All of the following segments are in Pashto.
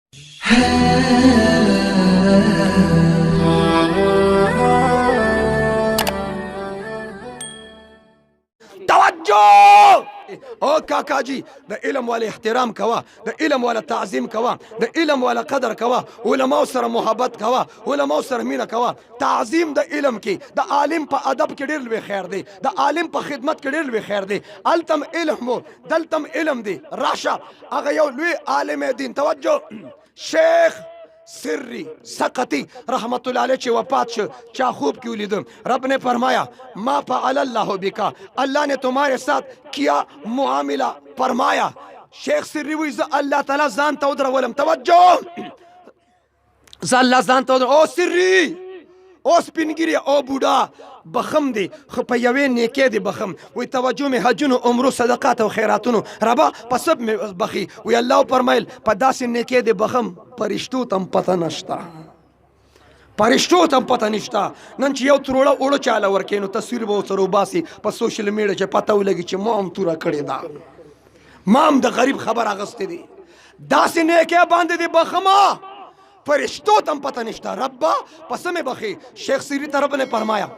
توجه او کاکا جی د علم والا احترام کوا، د علم والا تعظیم کوا، د علم والا قدر کوا، علماء سره محبت کوا، علماء سره مینه کوا. تعظیم د علم کې، د عالم په ادب کې ډېر لوی خیر دی، د عالم په خدمت کې ډېر لوی خیر دی. التم علم و دلتم علم دی. راشه هغه یو لوی عالم دین. توجه، شیخ سری سقطی رحمت اللہ علیہ چھ وفات شو، چا خوب کیوں لیدم. رب نے فرمایا ما فعل اللہ بکا، اللہ نے تمہارے ساتھ کیا معاملہ فرمایا. شیخ سری وی اللہ تعالی زان تودر ولم. توجہ، اللہ زان تودر. او سری، او سپینگیری، او بودا بخم دی خو په یوې نیکې دی بخم. وی توجه مې حجونو عمرو صدقات او خیراتونو ربا په سب مې بخي. وی الله فرمایل په داسې نیکې دی بخم پرشتو تم پته نشته، پرشتو تم پته نشته. نن چې یو تروړه اوړه چاله ورکې نو تصویر به ورسره وباسي په سوشل میډیا چې پته ولګي چې ما هم توره کړې ده، ما هم د غریب خبر اخیستی دی. داسې نیکې باندې دی بخمه فرشتو تم پته نشته. ربا پس مې بخي. شیخ سری ته رب نے فرمایا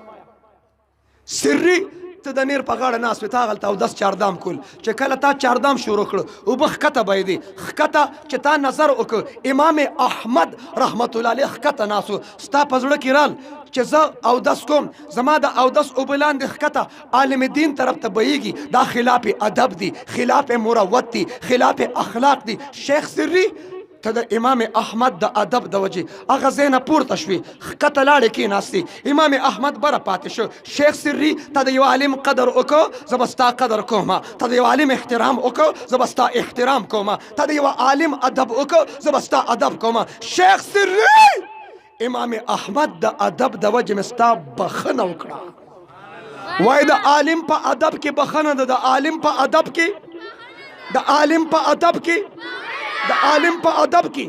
سری ته د نیر په غاړه ناست وې، تا هغلته اودس چاردام کول. چې کله تا چاردام شروع کړه اوبه ښکته بهیدې، ښکته چې تا نظر وکړه امام احمد رحمت الله علیه ښکته ناست و، ستا په زړه کې رال چې زه اودس کوم، زما د اودس اوبه لاندې ښکته عالم دین طرف ته بهیږي. دا خلاف ادب دی، خلاف مروت دی، خلاف اخلاق دی. شیخ سری ته د امام احمد د ادب د وجې هغه ځای نه پورته شوې، ښکته لاړې کېناستې. امام احمد بره پاتې شو. شیخ سری ته د یو عالم قدر وکړو، زه به ستا قدر کوم. ته د یو عالم احترام وکړو، زه به ستا احترام کوم. ته د یو عالم ادب وکړو، زه به ستا ادب کوم. شیخ سری امام احمد د ادب د وجې مې ستا بخښنه وکړه. وایي د عالم په ادب کې بخښنه ده، د عالم په ادب کې، د عالم په ادب کې، د عالم په ادب کې